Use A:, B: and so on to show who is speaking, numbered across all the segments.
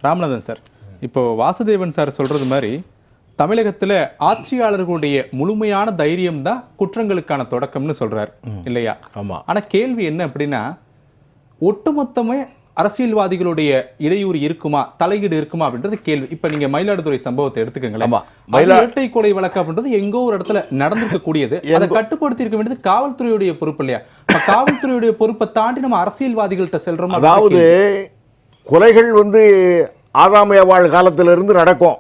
A: Ramanathan sir, இப்போ Vasudevan sir சொல்றது மாதிரி தமிழகத்தில் ஆட்சியாளர்களுடைய முழுமையான தைரியம் தான் குற்றங்களுக்கான தொடக்கம்னு சொல்றாரு இல்லையா?
B: ஆமா.
A: ஆனா கேள்வி என்ன அப்படின்னா, ஒட்டுமொத்தமே அரசியல்வாதிகளுடைய இடையூறு இருக்குமா, தலையீடு இருக்குமா அப்படின்றது கேள்வி. இப்ப நீங்க மயிலாடுதுறை சம்பவத்தை எடுத்துக்கங்களேன். இரட்டை கொலை வழக்கு அப்படின்றது எங்கோ ஒரு இடத்துல நடந்திருக்க கூடியது. அதை கட்டுப்படுத்தி இருக்க வேண்டியது காவல்துறையுடைய பொறுப்பு இல்லையா? காவல்துறையுடைய பொறுப்பை தாண்டி நம்ம அரசியல்வாதிகள்கிட்ட செல்றோம்.
B: அதாவது கொலைகள் ஆதாமையவாழ் காலத்திலிருந்து நடக்கும்.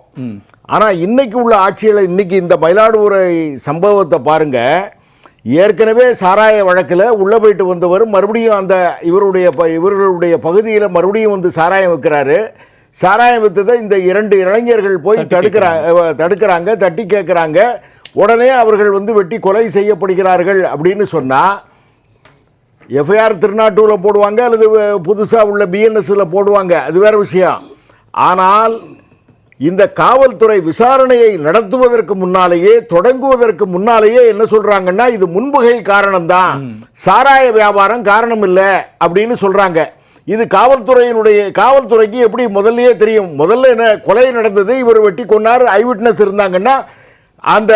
B: ஆனா இன்னைக்கு உள்ள ஆட்சியில் இன்னைக்கு இந்த மயிலாடுதுறை சம்பவத்தை பாருங்க. ஏற்கனவே சாராய வழக்கில் உள்ளே போயிட்டு வந்தவர் மறுபடியும் அந்த இவர்களுடைய பகுதியில் மறுபடியும் சாராயம் விற்கிறாரு. சாராயம் விற்றதை இந்த 2 இளைஞர்கள் போய் தடுக்கிறாங்க, தட்டி கேட்குறாங்க. உடனே அவர்கள் வெட்டி கொலை செய்யப்படுகிறார்கள் அப்படின்னு சொன்னால் எஃப்ஐஆர் திருநாட்டூரில் போடுவாங்க, அல்லது புதுசாக உள்ள பிஎன்எஸ்ல போடுவாங்க, அது வேற விஷயம். ஆனால் இந்த காவல்துறை விசாரணையை நடத்துவதற்கு முன்னாலேயே, தொடங்குவதற்கு முன்னாலேயே என்ன சொல்றாங்கன்னா, இது முன்பகை காரணம்தான், சாராய வியாபாரம் காரணம் இல்லை அப்படின்னு சொல்றாங்க. இது காவல்துறைக்கு எப்படி முதல்லயே தெரியும்? முதல்ல என்ன கொலை நடந்தது, இவர் வெட்டி கொன்னார், ஐ விட்னஸ் இருந்தாங்கன்னா அந்த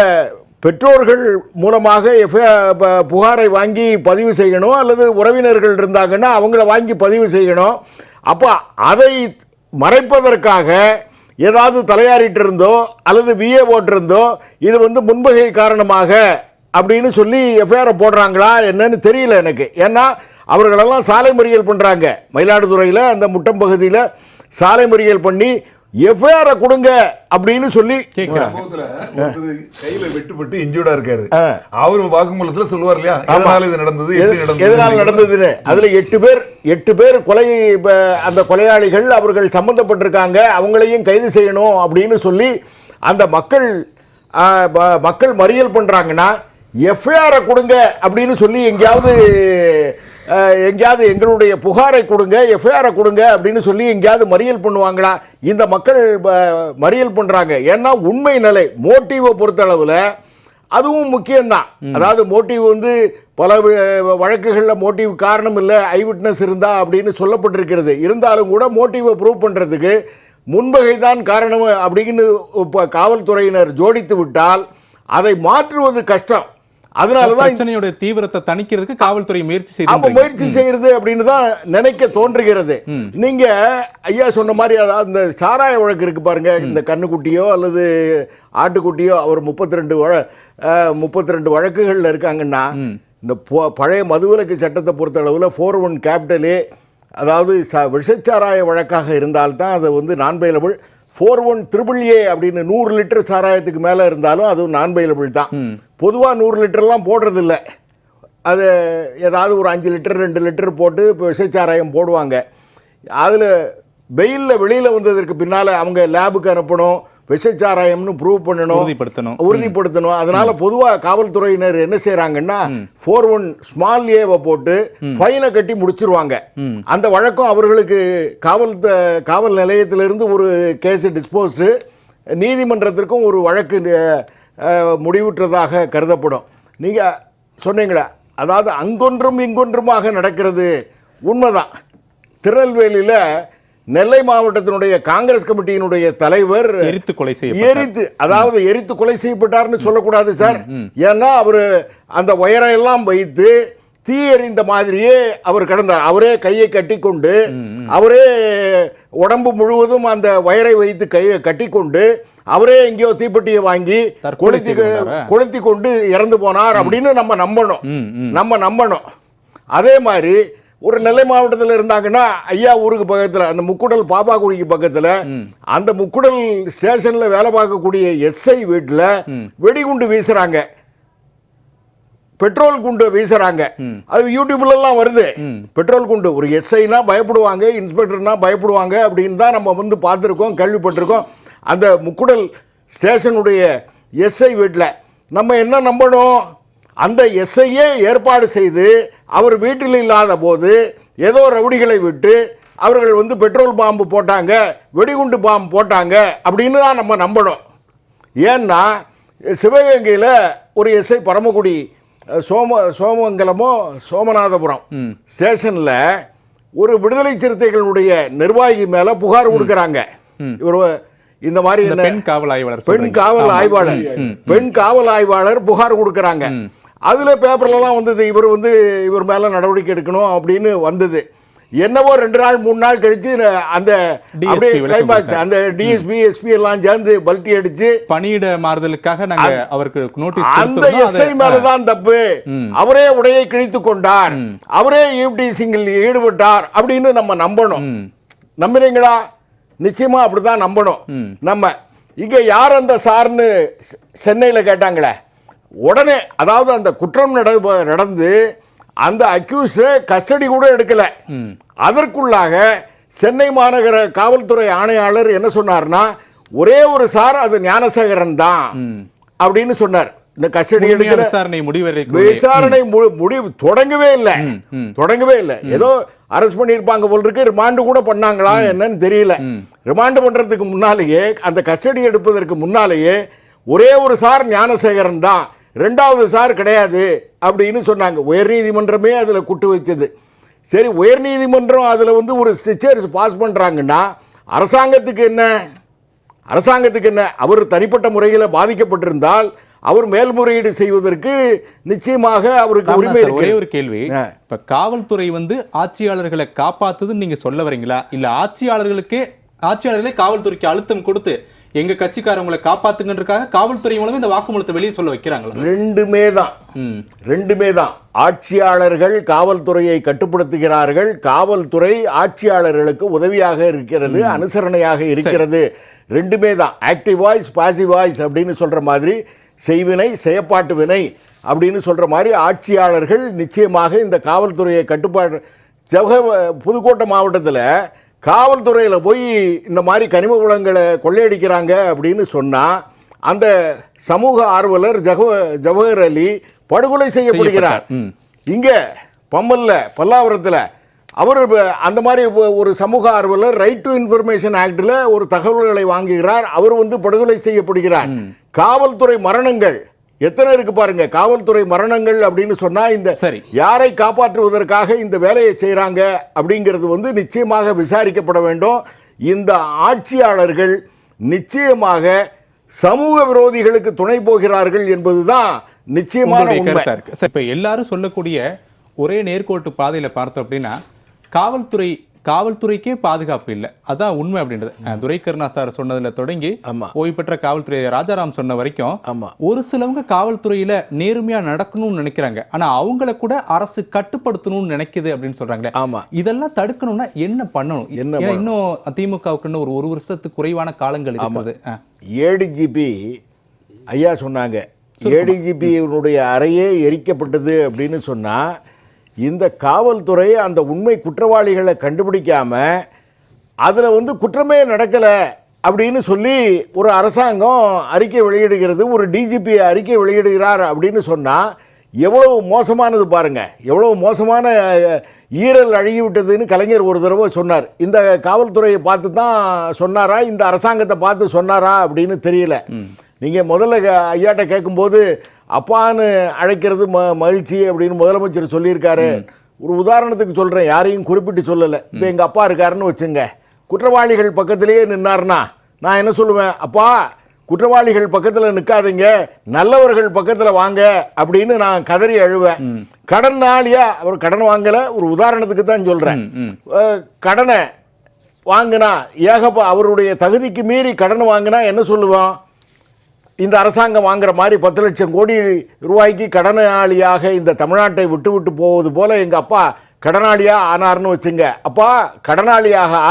B: பெற்றோர்கள் மூலமாக புகாரை வாங்கி பதிவு செய்யணும், அல்லது உறவினர்கள் இருந்தாங்கன்னா அவங்கள வாங்கி பதிவு செய்யணும். அப்போ அதை மறைப்பதற்காக ஏதாவது தலையாரிட்டு இருந்தோ அல்லது விஏ போட்டிருந்தோ இது முன்பகை காரணமாக அப்படின்னு சொல்லி எஃப்ஐஆர் போடுறாங்களா என்னன்னு தெரியல எனக்கு. ஏன்னா அவர்களெல்லாம் சாலை மறியல் பண்ணுறாங்க. மயிலாடுதுறையில் அந்த முட்டம் பகுதியில் சாலை மறியல் பண்ணி எஃப்ஐஆர் கொடுங்க அப்படின்னு சொல்லி
C: கையில வெட்டுப்பட்டு இன்ஜூர்டா இருக்காரு. அவரு வாக்குமூலத்துல சொல்லுவார் இல்லையா, எதனால இது நடந்தது,
B: எதனால நடந்ததுன்னு. அதுல 8 பேர் கொலை, அந்த கொலையாளிகள் அவர்கள் சம்பந்தப்பட்டிருக்காங்க, அவங்களையும் கைது செய்யணும் அப்படின்னு சொல்லி அந்த மக்கள் மறியல் பண்றாங்கன்னா எஃப்ஐஆர் கொடுங்க அப்படின்னு சொல்லி எங்கேயாவது எங்களுடைய புகாரை கொடுங்க, எஃப்ஐஆர் கொடுங்க அப்படின்னு சொல்லி எங்கேயாவது மறியல் பண்ணுவாங்களா? இந்த மக்கள் மறியல் பண்றாங்க. ஏன்னா உண்மை நிலை, மோட்டிவை பொறுத்தளவில் அதுவும் முக்கியம்தான். அதாவது மோட்டிவ் பல வழக்குகளில் மோட்டிவ் காரணம் இல்லை, ஐ விட்னஸ் இருந்தா அப்படின்னு சொல்லப்பட்டிருக்கிறது. இருந்தாலும் கூட மோட்டிவை ப்ரூவ் பண்ணுறதுக்கு முன்பகை தான் காரணம் அப்படின்னு காவல்துறையினர் ஜோடித்து விட்டால் அதை மாற்றுவது கஷ்டம். அதனாலதான்
A: பிரச்சனையோட தீவிரத்தை தணிக்கிறதுக்கு காவல்துறை முயற்சி
B: செய்யறது அப்படின்னு தான் நினைக்க தோன்றுகிறது. நீங்க ஐயா சொன்ன மாதிரி, அதாவது இந்த சாராய வழக்கு இருக்கு பாருங்க, இந்த கண்ணுக்குட்டியோ அல்லது ஆட்டுக்குட்டியோ அவர் 32 வழக்குகள்ல இருக்காங்கன்னா, இந்த பழைய மதுவிலக்கு சட்டத்தை பொறுத்த அளவில் 4(1) கேபிட்டலே, அதாவது விஷச்சாராய வழக்காக இருந்தால்தான் அது நான் பெயிலபிள். 4(1) அப்படின்னு 100 லிட்டர் சாராயத்துக்கு மேலே இருந்தாலும் அது நான் பெயிலபிள் தான். பொதுவாக 100 லிட்டர்லாம் போடுறதில்ல. அது ஏதாவது ஒரு 5 லிட்டர் 2 லிட்டர் போட்டு இப்போ விஷச்சாராயம் போடுவாங்க. அதில் வெயிலில் வெளியில் வந்ததற்கு பின்னால் அவங்க லேபுக்கு அனுப்பணும், விஷச்சாராயம்னு ப்ரூவ் பண்ணணும், உறுதிப்படுத்தணும். அதனால பொதுவாக காவல்துறையினர் என்ன செய்யறாங்கன்னா 4(1) ஸ்மால் ஏவை போட்டு ஃபைனை கட்டி முடிச்சிருவாங்க. அந்த வழக்கம் அவர்களுக்கு காவல் நிலையத்திலிருந்து ஒரு கேஸ் டிஸ்போஸ்டு, நீதிமன்றத்திற்கும் ஒரு வழக்கு முடிவுற்றதாக கருதப்படும். நீங்கள் சொன்னீங்களே, அதாவது அங்கொன்றும் இங்கொன்றுமாக நடக்கிறது உண்மைதான். திருநெல்வேலியில் நெல்லை மாவட்டத்தினுடைய காங்கிரஸ் கமிட்டியினுடைய தலைவர் எரித்து கொலை செய்யப்பட்டார்னு சொல்லக்கூடாது சார். ஏன்னா அவர் அந்த ஒயரையெல்லாம் வைத்து தீ எறிந்த மாதிரியே அவர் கிடந்தார். அவரே கையை கட்டிக்கொண்டு, அவரே உடம்பு முழுவதும் அந்த வயரை வைத்து கையை கட்டிக்கொண்டு, அவரே எங்கேயோ தீப்பெட்டியை வாங்கி கொளுத்தி கொண்டு இறந்து போனார் அப்படின்னு நம்ம நம்பணும். அதே மாதிரி ஒரு நெல்லை மாவட்டத்தில் இருந்தாங்கன்னா, ஐயா ஊருக்கு பக்கத்தில் அந்த முக்குடல் பாப்பாக்குடிக்கு பக்கத்தில் அந்த முக்குடல் ஸ்டேஷன்ல வேலை பார்க்கக்கூடிய எஸ்ஐ வீட்டில் வெடிகுண்டு வீசுறாங்க, பெட்ரோல் குண்டு வீசுறாங்க. அது யூடியூப்ல எல்லாம் வருது. பெட்ரோல் குண்டு, ஒரு எஸ்ஐனா பயப்படுவாங்க, இன்ஸ்பெக்டர்னா பயப்படுவாங்க அப்படின்னு தான் நம்ம பார்த்துருக்கோம், கேள்விப்பட்டிருக்கோம். அந்த முக்குடல் ஸ்டேஷனுடைய எஸ்ஐ வீட்டில் நம்ம என்ன நம்பணும்? அந்த எஸ்ஐயே ஏற்பாடு செய்து அவர் வீட்டில் இல்லாத போது ஏதோ ரவுடிகளை விட்டு அவர்கள் பெட்ரோல் பாம்பு போட்டாங்க, வெடிகுண்டு பாம்பு போட்டாங்க அப்படின்னு தான் நம்ம நம்பணும். ஏன்னா சிவகங்கையில் ஒரு எஸ்ஐ பரமக்குடி சோமங்கலமோ சோமநாதபுரம் ஸ்டேஷனில் ஒரு விடுதலை சிறுத்தைகளுடைய நிர்வாகி மேல புகார் கொடுக்கறாங்க. இவர் இந்த மாதிரி
A: பெண் காவல் ஆய்வாளர்
B: பெண் காவல் ஆய்வாளர் புகார் கொடுக்கறாங்க. அதுல பேப்பர்லாம் வந்தது இவர் மேல நடவடிக்கை எடுக்கணும் அப்படின்னு வந்தது. என்னவோ 2 நாள் 3 நாள் கழிச்சு அந்த கிளைமாக்ஸ் அந்த டிஎஸ்பி எஸ்பி எல்லாம் சேர்ந்து பல்டி அடிச்சு
A: பணியிட மாறுதலுக்காக நாங்க அவருக்கு நோட்டீஸ்
B: அந்த எஸ்ஐ மேலதான் தப்பு, அவரே உடையை கிழித்து கொண்டார், அவரே ஈவ்டீசிங்கில் ஈடுபட்டார் அப்படின்னு நம்ம நம்பணும். நம்புறீங்களா? நிச்சயமா அப்படிதான் நம்பணும். நம்ம இங்க யார் அந்த சார்னு சென்னையில கேட்டாங்களே, உடனே அதாவது அந்த குற்றம் நடந்து அந்த அக்யூஸ்ட் கஸ்டடி கூட எடுக்கல. அதற்குள்ளாக சென்னை மாநகர காவல்துறை ஆணையாளர் என்ன சொன்னார்னா, ஒரே ஒரு சார் அது ஞானசேகரன் தான் அப்படின்னு சொன்னார். இந்த கஸ்டடி எடுக்கிற விசாரணை முடிவு தொடங்கவே இல்லை. ஏதோ அரெஸ்ட் பண்ணியிருப்பாங்க போல் இருக்கு, ரிமாண்டு கூட பண்ணாங்களா என்னன்னு தெரியல. ரிமாண்டு பண்றதுக்கு முன்னாலேயே, அந்த கஸ்டடி எடுப்பதற்கு முன்னாலேயே ஒரே ஒரு சார் ஞானசேகரன் தான், 2வது சார் கிடையாது அப்படின்னு சொன்னாங்க. உயர்நீதிமன்றமே அதுல குட்டு வச்சது. சரி, உயர்நீதிமன்றம் அதுல ஒரு ஸ்டிச்சர்ஸ் பாஸ் பண்றாங்கன்னா அரசாங்கத்துக்கு என்ன? அவர் தனிப்பட்ட முறையில் பாதிக்கப்பட்டிருந்தால் அவர் மேல்முறையீடு செய்வதற்கு நிச்சயமாக அவருக்கு உரிமை இருக்கு.
A: ஒரே ஒரு கேள்வி, இப்ப காவல்துறை ஆட்சியாளர்களை காப்பாத்துதுன்னு நீங்க சொல்ல வரீங்களா, இல்ல ஆட்சியாளர்களே காவல்துறைக்கு அழுத்தம் கொடுத்து எங்க கட்சிக்காரங்களை காப்பாத்துங்கன்றதுக்காக காவல்துறை மூலமே இந்த வாக்குமூலத்தை வெளியே சொல்ல வைக்கிறாங்களா?
B: ரெண்டுமே தான். ஆட்சியாளர்கள் காவல்துறையை கட்டுப்படுத்துகிறார்கள், காவல்துறை ஆட்சியாளர்களுக்கு உதவியாக இருக்கிறது, அனுசரணையாக இருக்கிறது. ரெண்டுமே தான். ஆக்டிவ் வாய்ஸ் பாசிவ் வாய்ஸ் அப்படின்னு சொல்ற மாதிரி, செய்வினை செயற்பாட்டு வினை அப்படின்னு சொல்ற மாதிரி ஆட்சியாளர்கள் நிச்சயமாக இந்த காவல்துறையை கட்டுப்பாடு. புதுக்கோட்டை மாவட்டத்தில் காவல்துறையில் போய் இந்த மாதிரி கனிம வளங்களை கொள்ளையடிக்கிறாங்க அப்படின்னு சொன்னால் அந்த சமூக ஆர்வலர் ஜவஹர் அலி படுகொலை செய்யப்படுகிறார். இங்கே பல்லாவரத்தில் அவர் அந்த மாதிரி ஒரு சமூக ஆர்வலர் ரைட் டு இன்ஃபர்மேஷன் ஆக்டில் ஒரு தகவல்களை வாங்குகிறார், அவர் படுகொலை செய்யப்படுகிறார். காவல்துறை மரணங்கள் எத்தனை இருக்கு பாருங்க. காவல்துறை மரணங்கள் அப்படின்னு சொன்னா இந்த யாரை காப்பாற்றுவதற்காக இந்த வேலையை செய்யறாங்க அப்படிங்கிறது நிச்சயமாக விசாரிக்கப்பட வேண்டும். இந்த ஆட்சியாளர்கள் நிச்சயமாக சமூக விரோதிகளுக்கு துணை போகிறார்கள் என்பதுதான் நிச்சயமான உண்மை.
A: இப்ப எல்லாரும் சொல்லக்கூடிய ஒரே நேர்கோட்டு பாதையில பார்த்தோம் அப்படின்னா, காவல்துறைக்கே பாதுகாப்பு இல்லை, அதான் உண்மை அப்படின்றது. துரைக்கருணா சார் சொன்னதுல தொடங்கி ஓய்வு பெற்ற காவல்துறை ராஜாராம் சொன்ன வரைக்கும் ஒரு சிலவங்க காவல்துறையில நேர்மையா நடக்கணும்னு நினைக்கிறாங்க, ஆனா அவங்கள கூட அரசு கட்டுப்படுத்தணும்னு நினைக்குது அப்படின்னு சொல்றாங்களே. இதெல்லாம் தடுக்கணும்னா என்ன பண்ணணும்? இன்னும் திமுகவுக்கு ஒரு வருஷத்துக்கு குறைவான காலங்கள் இருக்குது.
B: ஏடிஜிபி ஐயா சொன்னாங்க, ஏடிஜிபியினுடைய அறையே எரிக்கப்பட்டது அப்படின்னு சொன்னா, இந்த காவல்துறை அந்த உண்மை குற்றவாளிகளை கண்டுபிடிக்காம அதில் குற்றமே நடக்கலை அப்படின்னு சொல்லி ஒரு அரசாங்கம் அறிக்கை வெளியிடுகிறது, ஒரு டிஜிபி அறிக்கை வெளியிடுகிறார் அப்படின்னு சொன்னால் எவ்வளவு மோசமானது பாருங்க. எவ்வளவு மோசமான ஈரல் அழுகிவிட்டதுன்னு கலைஞர் ஒரு தடவை சொன்னார். இந்த காவல்துறையை பார்த்து தான் சொன்னாரா, இந்த அரசாங்கத்தை பார்த்து சொன்னாரா அப்படின்னு தெரியல. நீங்கள் முதல்ல ஐயாட்ட கேட்கும்போது அப்பான்னு அழைக்கிறது மகிழ்ச்சி அப்படின்னு முதலமைச்சர் சொல்லியிருக்காரு. ஒரு உதாரணத்துக்கு சொல்கிறேன், யாரையும் குறிப்பிட்டு சொல்லலை. இப்போ எங்கள் அப்பா இருக்காருன்னு வச்சுங்க, குற்றவாளிகள் பக்கத்திலேயே நின்னார்னா நான் என்ன சொல்லுவேன், அப்பா குற்றவாளிகள் பக்கத்தில் நிற்காதீங்க, நல்லவர்கள் பக்கத்தில் வாங்க அப்படின்னு நான் கதறி அழுவேன். கடன் நாளியா அவர் கடன் வாங்கலை, ஒரு உதாரணத்துக்கு தான் சொல்கிறேன். கடனை வாங்கினா அவருடைய தகுதிக்கு மீறி கடன் வாங்கினா என்ன சொல்லுவோம், இந்த அரசாங்கம் வாங்குற மாதிரி 10 லட்சம் கோடி ரூபாய்க்கு கடனாளியாக இந்த தமிழ்நாட்டை விட்டு போவது போல எங்கள் அப்பா கடனாளியாக ஆனார்னு வச்சுங்க, அப்பா கடனாளியாக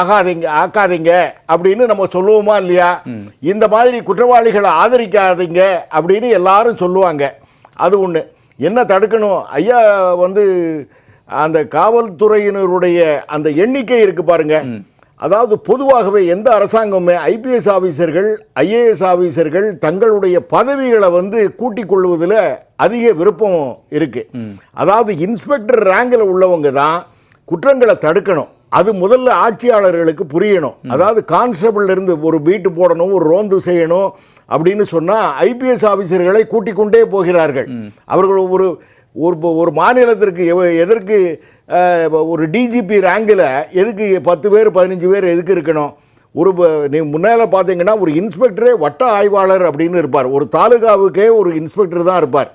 B: ஆக்காதீங்க அப்படின்னு நம்ம சொல்லுவோமா இல்லையா? இந்த மாதிரி குற்றவாளிகளை ஆதரிக்காதீங்க அப்படின்னு எல்லாரும் சொல்லுவாங்க. அது ஒன்று. என்ன தடுக்கணும் ஐயா, அந்த காவல்துறையினருடைய அந்த எண்ணிக்கை இருக்கு பாருங்க. அதாவது பொதுவாகவே எந்த அரசாங்கமே ஐபிஎஸ் ஆஃபீஸர்கள் ஐஏஎஸ் ஆஃபீஸர்கள் தங்களுடைய பதவிகளை கூட்டிக் கொள்வதில் அதிக விருப்பம் இருக்கு. அதாவது இன்ஸ்பெக்டர் ரேங்கில் உள்ளவங்க தான் குற்றங்களை தடுக்கணும். அது முதல்ல ஆட்சியாளர்களுக்கு புரியணும். அதாவது கான்ஸ்டபிள் இருந்து ஒரு பீட்டு போடணும், ஒரு ரோந்து செய்யணும் அப்படின்னு சொன்னால் ஐபிஎஸ் ஆஃபீஸர்களை கூட்டிக் கொண்டே போகிறார்கள். அவர்கள் ஒரு மாநிலத்திற்கு எதற்கு ஒரு டிஜிபி ரேங்கில் எதுக்கு 10 பேர் 15 பேர் எதுக்கு இருக்கணும்? நீ முன்னால் பார்த்தீங்கன்னா ஒரு இன்ஸ்பெக்டரே வட்ட ஆய்வாளர் அப்படின்னு இருப்பார். ஒரு தாலுகாவுக்கே ஒரு இன்ஸ்பெக்டர் தான் இருப்பார்.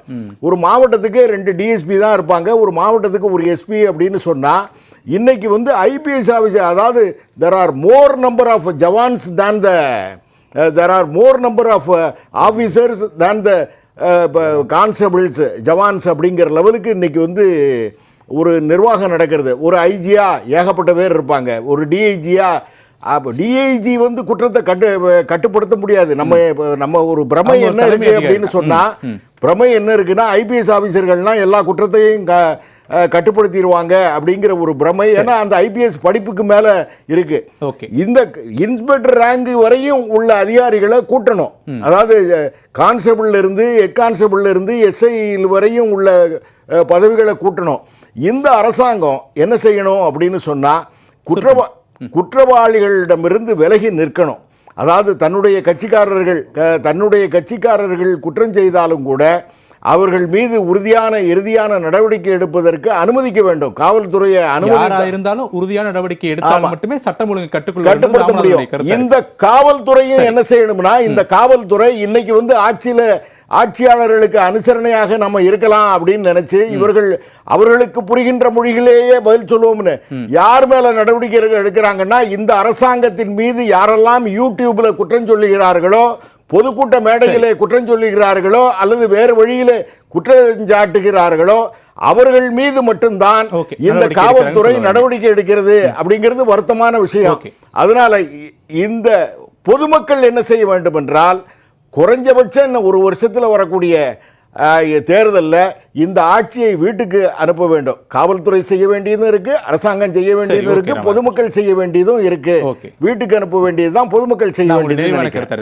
B: ஒரு மாவட்டத்துக்கே 2 டிஎஸ்பி தான் இருப்பாங்க. ஒரு மாவட்டத்துக்கு ஒரு எஸ்பி அப்படின்னு சொன்னால் இன்னைக்கு வந்து ஐபிஎஸ் ஆஃபீஸர், அதாவது there are more number of jawans than there are more number of officers than the constables jawans அப்படிங்கிற லெவலுக்கு இன்னைக்கு வந்து ஒரு நிர்வாகம் நடக்கிறது. ஒரு ஐஜியா ஏகப்பட்ட பேர் இருப்பாங்க. ஒரு டிஐஜியா, டிஐஜி வந்து குற்றத்தை கட்டுப்படுத்த முடியாது. நம்ம ஒரு பிரமை என்ன இருக்கு அப்படின்னு சொன்னா, பிரமை என்ன இருக்குன்னா ஐபிஎஸ் ஆபீசர்கள்லாம் எல்லா குற்றத்தையும் கட்டுப்படுத்திடுவாங்க அப்படிங்கிற ஒரு பிரமை. ஏன்னா அந்த ஐபிஎஸ் படிப்புக்கு மேல இருக்கு. இந்த இன்ஸ்பெக்டர் ரேங்க் வரையும் உள்ள அதிகாரிகளை கூட்டணும். அதாவது கான்ஸ்டபிள் இருந்து ஹெட் கான்ஸ்டபிள் இருந்து எஸ்ஐ வரையும் உள்ள பதவிகளை கூட்டணும். இந்த அரசாங்கம் என்ன செய்யணும் அப்படின்னு சொன்னா, குற்றவாளிகளிடமிருந்து விலகி நிற்கணும். அதாவது தன்னுடைய கட்சிக்காரர்கள் குற்றம் செய்தாலும் கூட அவர்கள் மீது இறுதியான நடவடிக்கை எடுப்பதற்கு அனுமதிக்க வேண்டும். காவல்துறையை
A: இருந்தாலும் உறுதியான நடவடிக்கை எடுத்தால் மட்டுமே சட்டம் ஒழுங்கு
B: கட்டுப்படுத்த முடியும். இந்த காவல்துறையும் என்ன செய்யணும்னா, இந்த காவல்துறை இன்னைக்கு வந்து ஆட்சியாளர்களுக்கு அனுசரணையாக நம்ம இருக்கலாம் அப்படின்னு நினைச்சு அவர்களுக்கு புரிகின்ற மொழிகளேயே பதில் சொல்லுவோம்னு யார் மேல நடவடிக்கை எடுக்கிறாங்கன்னா, இந்த அரசாங்கத்தின் மீது யாரெல்லாம் யூடியூப்ல குற்றம் சொல்லுகிறார்களோ, பொதுக்கூட்ட மேடையிலே குற்றம் சொல்லுகிறார்களோ, அல்லது வேறு வழியிலே குற்றம் சாட்டுகிறார்களோ அவர்கள் மீது மட்டும்தான் இந்த காவல்துறை நடவடிக்கை எடுக்கிறது அப்படிங்கிறது வருத்தமான விஷயம். அதனால இந்த பொதுமக்கள் என்ன செய்ய வேண்டும் என்றால், குறைஞ்சபட்சம் ஒரு வருஷத்தில் வரக்கூடிய தேர்தலில் இந்த ஆட்சியை வீட்டுக்கு அனுப்ப வேண்டும். காவல்துறை செய்ய வேண்டியதும் இருக்கு, அரசாங்கம் செய்ய வேண்டியதும் இருக்கு, பொதுமக்கள் செய்ய வேண்டியதும் இருக்கு. வீட்டுக்கு அனுப்ப வேண்டியதுதான் பொதுமக்கள் செய்ய வேண்டியது.